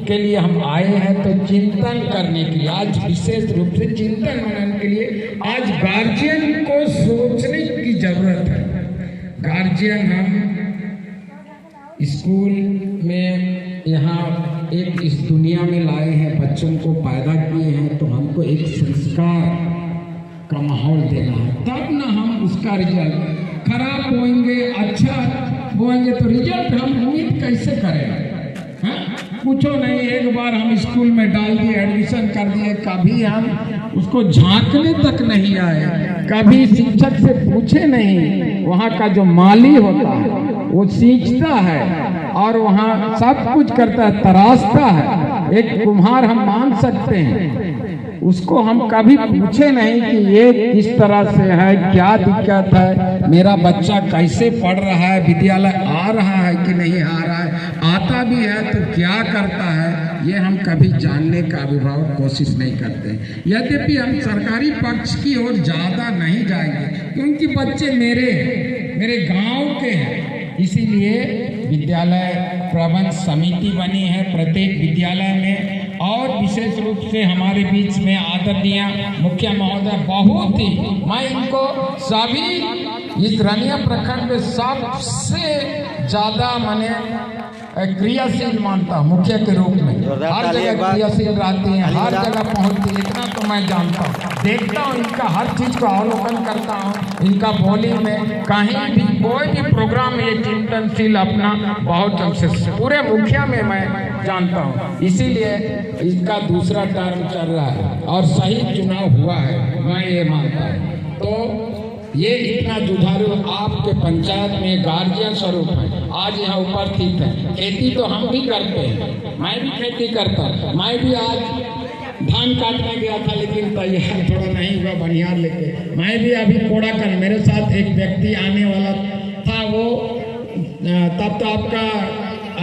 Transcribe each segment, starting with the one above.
के लिए हम आए हैं, तो चिंतन करने के लिए, आज विशेष रूप से चिंतन मनन के लिए आज गार्जियन को सोचने की जरूरत है। गार्जियन हम स्कूल में यहाँ एक इस दुनिया में लाए हैं, बच्चों को पैदा किए हैं, तो हमको एक संस्कार का माहौल देना है, तब ना हम उसका रिजल्ट खराब होंगे, अच्छा होंगे तो रिजल्ट हम उम्मीद कैसे करें? पूछो नहीं, एक बार हम स्कूल में डाल दिए, एडमिशन कर दिए, कभी हम उसको झांकने तक नहीं आए, कभी शिक्षक से पूछे नहीं। वहाँ का जो माली होता है वो सींचता है और वहाँ सब कुछ करता है, तराशता है। एक कुम्हार हम मान सकते हैं, उसको हम कभी पूछे नहीं कि ये किस तरह से है, क्या दिक्कत है, मेरा बच्चा कैसे पढ़ रहा है, विद्यालय आ रहा है कि नहीं आ रहा है, आता भी है तो क्या करता है, ये हम कभी जानने का अभिभावक कोशिश नहीं करते। यद्यपि हम सरकारी पक्ष की ओर ज़्यादा नहीं जाएंगे, क्योंकि बच्चे मेरे गांव के हैं, इसीलिए विद्यालय प्रबंध समिति बनी है प्रत्येक विद्यालय में। और विशेष रूप से हमारे बीच में आदरणीय मुख्य महोदय, बहुत ही मैं इनको सभी इस रनिया प्रखंड में सबसे ज़्यादा मैंने क्रियाशील मानता हूँ, मुखिया के रूप में हर जगह क्रियाशील रहती हैं, हर जगह पहुँचती है, इतना तो मैं जानता हूँ, देखता हूँ, इनका हर चीज़ को अवलोकन करता हूँ, इनका बोली में कहीं भी कोई भी प्रोग्राम ये चिंतनशील अपना बहुत पूरे मुखिया में मैं जानता हूँ। इसीलिए इसका दूसरा टर्म चल रहा है और सही चुनाव हुआ है, मैं ये मानता हूँ। तो ये इतना जुझारू आपके पंचायत में गार्जियन स्वरूप है, आज यहाँ उपस्थित है। खेती तो हम भी करते हैं, मैं भी खेती करता हूँ, मैं भी आज धान काटने गया था, लेकिन तैयार थोड़ा नहीं हुआ बनियार लेके। मैं भी अभी कोड़ा कर, मेरे साथ एक व्यक्ति आने वाला था, वो तब तो आपका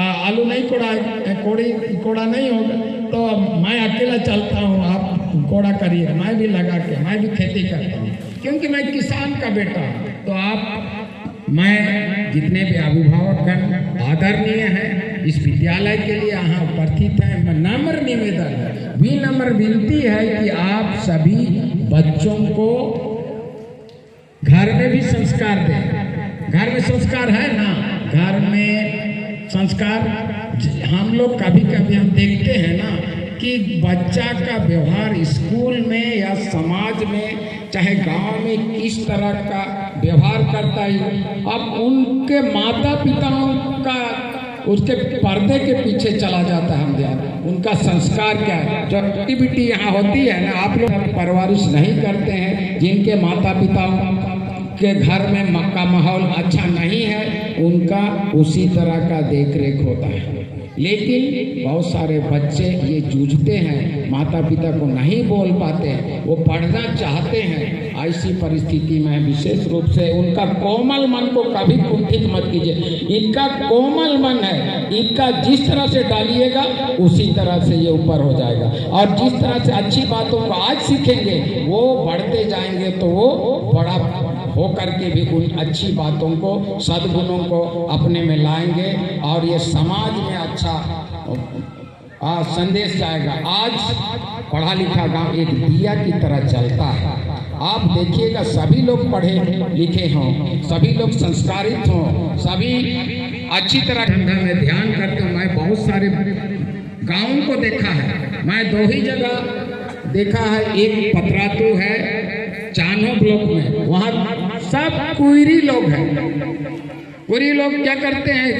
आलू नहीं कोड़ा नहीं होगा, तो मैं अकेला चलता हूँ, आप कोड़ा करिए, मैं भी लगा के मैं भी खेती करता हूँ, क्योंकि मैं किसान का बेटा हूँ। तो आप, मैं जितने भी अभिभावकगण आदरणीय हैं इस विद्यालय के लिए यहाँ उपस्थित हैं, मैं नम्र निवेदन है, विनम्र विनती है कि आप सभी बच्चों को घर में भी संस्कार दें। घर में संस्कार है ना, घर में संस्कार हम लोग कभी कभी हम देखते हैं ना कि बच्चा का व्यवहार स्कूल में या समाज में चाहे गांव में किस तरह का व्यवहार करता है, अब उनके माता पिताओं का उसके पर्दे के पीछे चला जाता है। हम ध्यान, उनका संस्कार क्या है, जो एक्टिविटी यहाँ होती है ना, आप लोग परवरिश नहीं करते हैं, जिनके माता पिताओं के घर में का माहौल अच्छा नहीं है, उनका उसी तरह का देख रेख होता है। लेकिन बहुत सारे बच्चे ये जूझते हैं, माता पिता को नहीं बोल पाते हैं, वो पढ़ना चाहते हैं। ऐसी परिस्थिति में विशेष रूप से उनका कोमल मन को कभी कुंठित मत कीजिए। इनका कोमल मन है, इनका जिस तरह से डालिएगा उसी तरह से ये ऊपर हो जाएगा, और जिस तरह से अच्छी बातों को आज सीखेंगे वो बढ़ते जाएंगे, तो वो बड़ा हो करके भी उन अच्छी बातों को, सद्गुणों को अपने में लाएंगे और ये समाज में अच्छा संदेश जाएगा। आज पढ़ा लिखा गांव एक दिया की तरह चलता है। आप देखिएगा, सभी लोग पढ़े लिखे हों, सभी लोग संस्कारित हों, सभी अच्छी तरह धंधा में ध्यान करते हों। मैं बहुत सारे गाँवों को देखा है, मैं 2 ही जगह देखा है, एक पतरातू है चानो ब्लॉक में, वहाँ सब कुइरी लोग हैं। कुइरी लोग क्या करते हैं,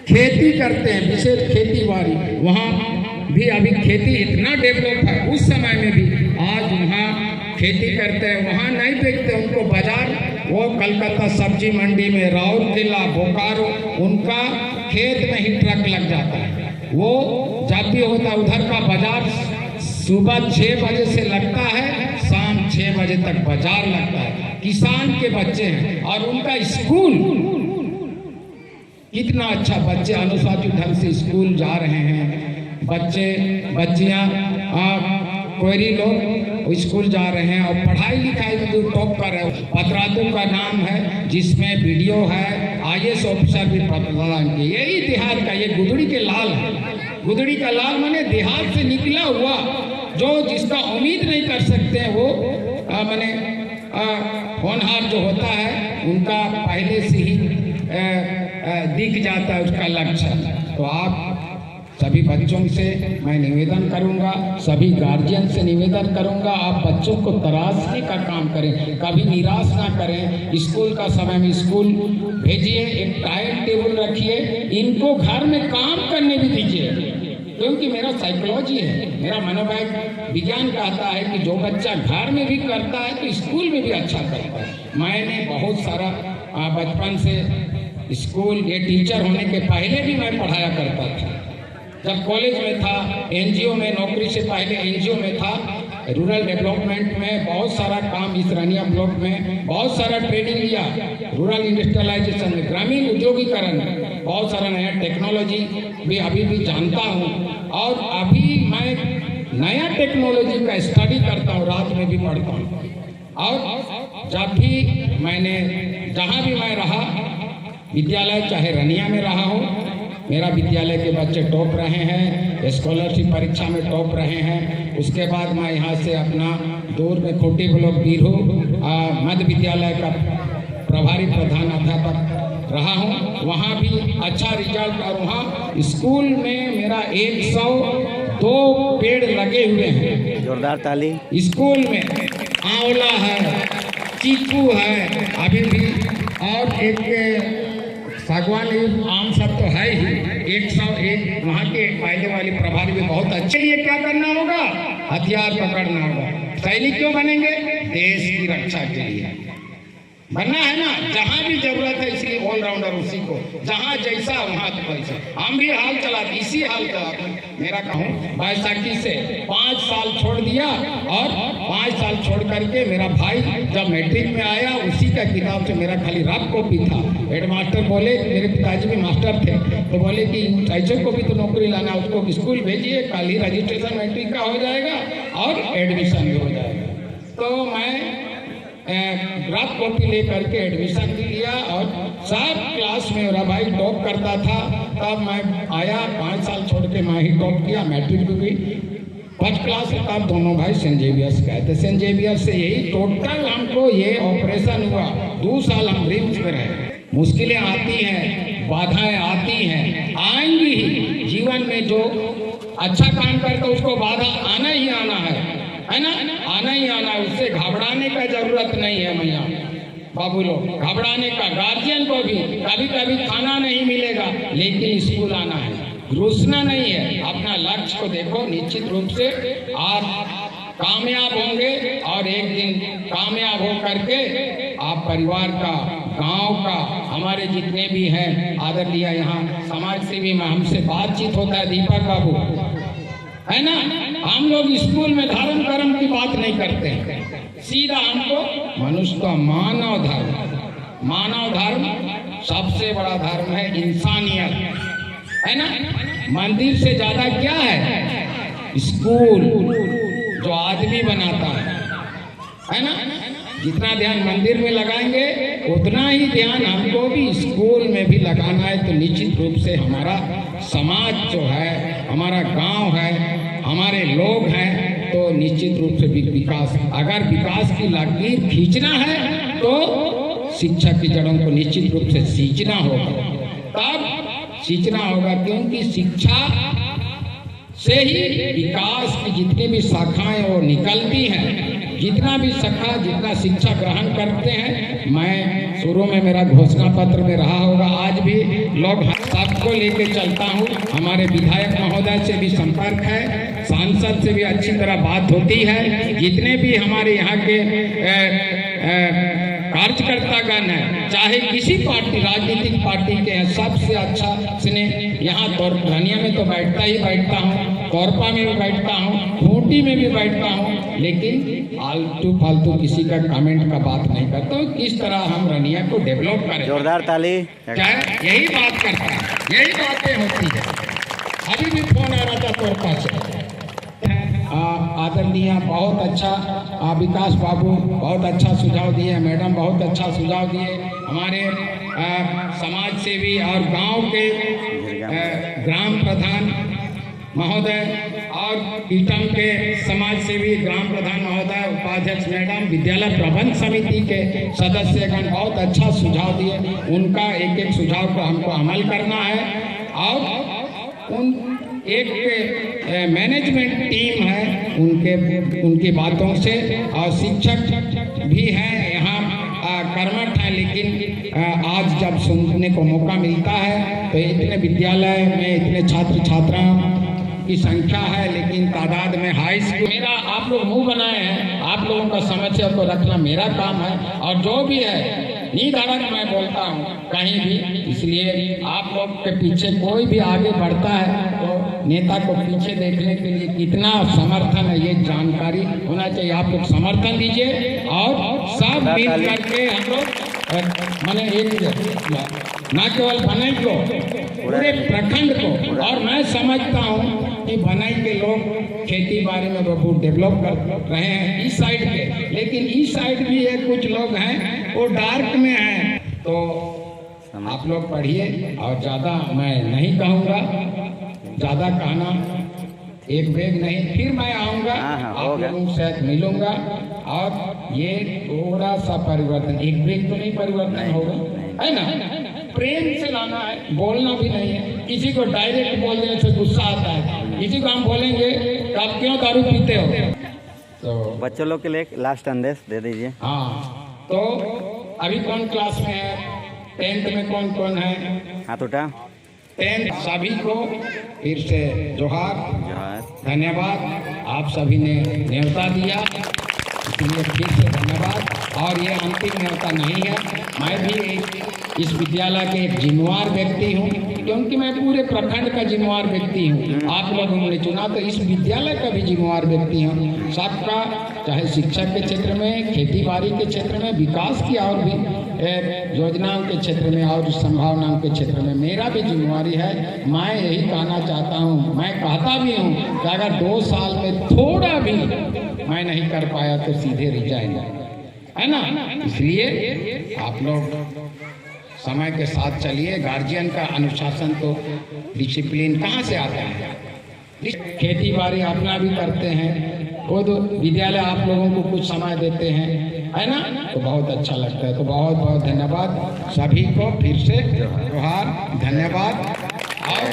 खेती करते हैं, विशेष खेती बाड़ी। वहाँ भी अभी खेती इतना डेवलप है, उस समय में भी आज वहाँ खेती करते हैं, वहाँ नहीं बेचते, उनको बाजार, वो कलकत्ता सब्जी मंडी में, राउरकेला, बोकारो, उनका खेत में ही ट्रक लग जाता है। वो जब भी होता है उधर का बाजार सुबह 6 बजे से लगता है, शाम 6 बजे तक बाजार लगता है। किसान के बच्चे हैं और उनका स्कूल कितना अच्छा, बच्चे अनुशासित ढंग से स्कूल जा रहे हैं, बच्चे बच्चियां कोयरी लोग स्कूल जा रहे हैं और पढ़ाई लिखाई में जो टॉप कर रहे हैं। पतरातू का नाम है, जिसमें वीडियो है, IAS ऑफिसर भी प्रदान किए। यही इतिहास का, ये गुदड़ी के लाल है, गुदड़ी का लाल माने देहात से निकला हुआ, जो जिसका उम्मीद नहीं कर सकते हैं वो माने होनहार जो होता है उनका पहले से ही दिख जाता है उसका लक्ष्य। तो आप सभी बच्चों से मैं निवेदन करूंगा, सभी गार्जियन से निवेदन करूंगा, आप बच्चों को तराशने का काम करें, कभी निराश ना करें। स्कूल का समय में स्कूल भेजिए, एक टाइम टेबल रखिए, इनको घर में काम करने भी दीजिए, क्योंकि मेरा साइकोलॉजी है, मेरा मनोवैज्ञानिक विज्ञान कहता है कि जो बच्चा घर में भी करता है तो स्कूल में भी अच्छा करता है। मैंने बहुत सारा बचपन से स्कूल, ये टीचर होने के पहले भी मैं पढ़ाया करता था। जब कॉलेज में था, एनजीओ में, नौकरी से पहले एनजीओ में था, रूरल डेवलपमेंट में बहुत सारा काम, इस रनिया ब्लॉक में बहुत सारा ट्रेनिंग लिया, रूरल इंडस्ट्रियलाइजेशन में, ग्रामीण उद्योगीकरण में बहुत सारा नया टेक्नोलॉजी भी अभी भी जानता हूँ। और अभी मैं नया टेक्नोलॉजी का स्टडी करता हूँ, रात में भी पढ़ता हूँ। और जब भी मैंने जहाँ भी मैं रहा, विद्यालय चाहे रनिया में रहा हो, मेरा विद्यालय के बच्चे टॉप रहे हैं, स्कॉलरशिप परीक्षा में टॉप रहे हैं। उसके बाद मैं यहाँ से अपना दूर में खोटी ब्लॉक बीरो मध्य विद्यालय का प्रभारी प्रधान अध्यापक रहा हूँ, वहाँ भी अच्छा रिजल्ट। और वहाँ स्कूल में मेरा 102 पेड़ लगे हुए हैं, जोरदार ताली। स्कूल में आंवला है, चीकू है अभी भी, और एक सागवान, आम सब तो है ही। 101 वहाँ के फायदे वाली प्रभारी भी बहुत अच्छे। लिए क्या करना होगा? हथियार पकड़ना होगा। सैनिक क्यों बनेंगे? देश की रक्षा के लिए बनना है ना, जहाँ भी जरूरत है, इसलिए ऑलराउंडर उसी को, जहाँ जैसा वहाँ वैसा। हम भी हाल चलाते, इसी हाल चलाते। मेरा कहूँ बैसाखी से 5 साल छोड़ दिया, और 5 साल छोड़ करके मेरा भाई जब मैट्रिक में आया, उसी का किताब से मेरा खाली रफ कॉपी था। हेडमास्टर बोले, मेरे पिताजी भी मास्टर थे, तो बोले कि ऐसे को भी तो नौकरी लाना, उसको स्कूल भेजिए, कल ही रजिस्ट्रेशन मैट्रिक का हो जाएगा और एडमिशन भी हो जाएगा। तो मैं ग्राफ कॉपी ले करके एडमिशन भी लिया, और सब क्लास में मेरा भाई टॉप करता था। तब मैं आया, 5 साल छोड़ के मैं ही टॉप किया, मैट्रिक भी 1st क्लास। तब दोनों भाई सेंट जेवियर्स गए थे, सेंट जेवियर से यही टोटल हमको ये ऑपरेशन हुआ। 2 साल हम रिम्स में रहे। मुश्किलें आती हैं, बाधाएं आती हैं, आएंगी ही जीवन में। जो अच्छा काम करता उसको बाधा आना ही आना है ना, आना ही आना। उससे घबराने का जरूरत नहीं है मैया बाबू लोग, घबराने का। गार्जियन को भी कभी कभी खाना नहीं मिलेगा, लेकिन स्कूल आना है, रुसना नहीं है। अपना लक्ष्य को देखो, निश्चित रूप से आप कामयाब होंगे, और एक दिन कामयाब हो करके आप परिवार का, गांव का, हमारे जितने भी हैं आदरणीय यहाँ समाज सेवी में हमसे बातचीत होता है, दीपक बाबू है ना, हम लोग स्कूल में धर्म कर्म की बात नहीं करते हैं, सीधा हमको मनुष्य का मानव धर्म, मानव धर्म सबसे बड़ा धर्म है, इंसानियत है ना। मंदिर से ज्यादा क्या है? स्कूल जो आदमी बनाता है ना। जितना ध्यान मंदिर में लगाएंगे, उतना ही ध्यान हमको भी स्कूल में भी लगाना है। तो निश्चित रूप से हमारा समाज जो है, हमारा गांव है, हमारे लोग हैं, तो निश्चित रूप से विकास, अगर विकास की लकीर खींचना है तो शिक्षा की जड़ों को निश्चित रूप से सींचना होगा, तब सींचना होगा। क्योंकि शिक्षा से ही विकास की जितनी भी शाखाएं वो निकलती हैं। जितना भी शाखा, जितना शिक्षा ग्रहण करते हैं, मैं शुरू में मेरा घोषणा पत्र में रहा होगा, आज भी लोग सबको लेके चलता हूँ। हमारे विधायक महोदय से भी संपर्क है, सांसद से भी अच्छी तरह बात होती है। जितने भी हमारे यहाँ के कार्यकर्तागण हैं, चाहे किसी पार्टी, राजनीतिक पार्टी के हैं, सबसे अच्छा स्नेह यहाँ रनिया में तो बैठता ही बैठता हूँ, कोरपा में भी बैठता हूँ, खूंटी में भी बैठता हूँ, लेकिन आलतू फालतू किसी का कमेंट का बात नहीं करता हूँ। किस तरह हम रनिया को डेवलप करें, जोरदार ताली। क्या यही बात करता है, यही बातें होती है। अभी भी फोन आ रहा था कोरपा से, आदरणीय बहुत अच्छा विकास बाबू बहुत अच्छा सुझाव दिए, मैडम बहुत अच्छा सुझाव दिए, हमारे समाज सेवी और गांव के ग्राम प्रधान महोदय और ईटम के समाज सेवी ग्राम प्रधान महोदय, उपाध्यक्ष मैडम, विद्यालय प्रबंध समिति के सदस्यगण बहुत अच्छा सुझाव दिए। उनका एक एक सुझाव को हमको अमल करना है और एक मैनेजमेंट टीम है उनकी बातों से, और शिक्षक भी हैं यहाँ कर्मठ हैं, लेकिन आज जब सुनने को मौका मिलता है तो इतने विद्यालय में इतने छात्र छात्राओं की संख्या है, लेकिन तादाद में हाई स्कूल। मेरा आप लोग मुंह बनाए हैं, आप लोगों का समस्या को रखना मेरा काम है, और जो भी है निधड़क मैं बोलता हूँ कहीं भी। इसलिए आप लोग के पीछे कोई भी आगे बढ़ता है तो नेता को पीछे देखने के लिए कितना समर्थन है ये जानकारी होना चाहिए। आप लोग समर्थन दीजिए और सब मिल करके हम लोग मैंने एक न केवल भनई को, पूरे प्रखंड को, और मैं समझता हूँ कि भनई के लोग खेती बाड़ी में बहुत डेवलप कर रहे हैं इस साइड के, लेकिन इस साइड भी है कुछ लोग हैं वो डार्क में हैं। तो आप लोग पढ़िए, और ज़्यादा मैं नहीं कहूँगा, ज़्यादा कहना एक बैग नहीं, फिर मैं आऊँगा आप लोगों से मिलूँगा, और ये थोड़ा सा परिवर्तन, एक बैग तो नहीं परिवर्तन होगा, है ना। प्रेम से लाना है, बोलना भी नहीं है। किसी को डायरेक्ट बोल देने से गुस्सा आता है, किसी को हम बोलेंगे तो आप क्यों दारू पीते हो। तो बच्चों लोग के लिए लास्ट संदेश दे दीजिए। हाँ, तो अभी कौन क्लास में है, 10th में कौन कौन है, हाथ उठा। 10th सभी को फिर से जोहार, धन्यवाद। आप सभी ने न्योता दिया, इसलिए फिर से धन्यवाद। और ये अंतिम न्योता नहीं है, मैं भी इस विद्यालय के एक जिम्मेवार व्यक्ति हूँ, क्योंकि मैं पूरे प्रखंड का जिम्मेवार व्यक्ति हूँ। आप लोगों ने चुना तो इस विद्यालय का भी जिम्मेवार व्यक्ति हूँ। सबका, चाहे शिक्षा के क्षेत्र में, खेती बाड़ी के क्षेत्र में, विकास की और भी योजनाओं के क्षेत्र में और संभावनाओं के क्षेत्र में मेरा भी जिम्मेवारी है। मैं यही कहना चाहता हूँ, मैं कहता भी हूँ कि अगर 2 साल में थोड़ा भी मैं नहीं कर पाया तो सीधे रिजाइन, है ना। इसलिए आप लोग समय के साथ चलिए। गार्जियन का अनुशासन तो डिसिप्लिन कहाँ से आता है, खेती बाड़ी अपना भी करते हैं, वो तो विद्यालय आप लोगों को कुछ समय देते हैं, है ना, तो बहुत अच्छा लगता है। तो बहुत बहुत धन्यवाद सभी को, फिर से जोहार, धन्यवाद। और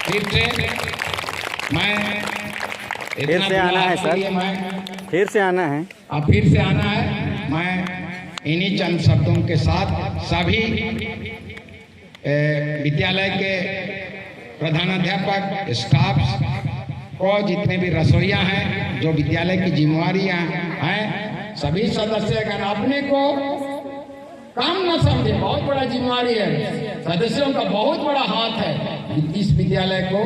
फिर से मैं फिर से आना है सर, फिर से आना है, अब फिर से आना है। मैं इन्हीं चंद शब्दों के साथ सभी विद्यालय के प्रधानाध्यापक, स्टाफ को, जितने भी रसोइया हैं, जो विद्यालय की जिम्मेवारियां हैं, सभी सदस्यगण अपने को कम न समझे, बहुत बड़ा जिम्मेवारी है। सदस्यों का बहुत बड़ा हाथ है इस विद्यालय को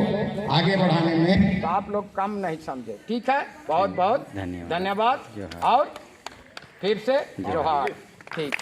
आगे बढ़ाने में, तो आप लोग कम नहीं समझे। ठीक है, बहुत बहुत धन्यवाद। और फिर से जोहार। ठीक।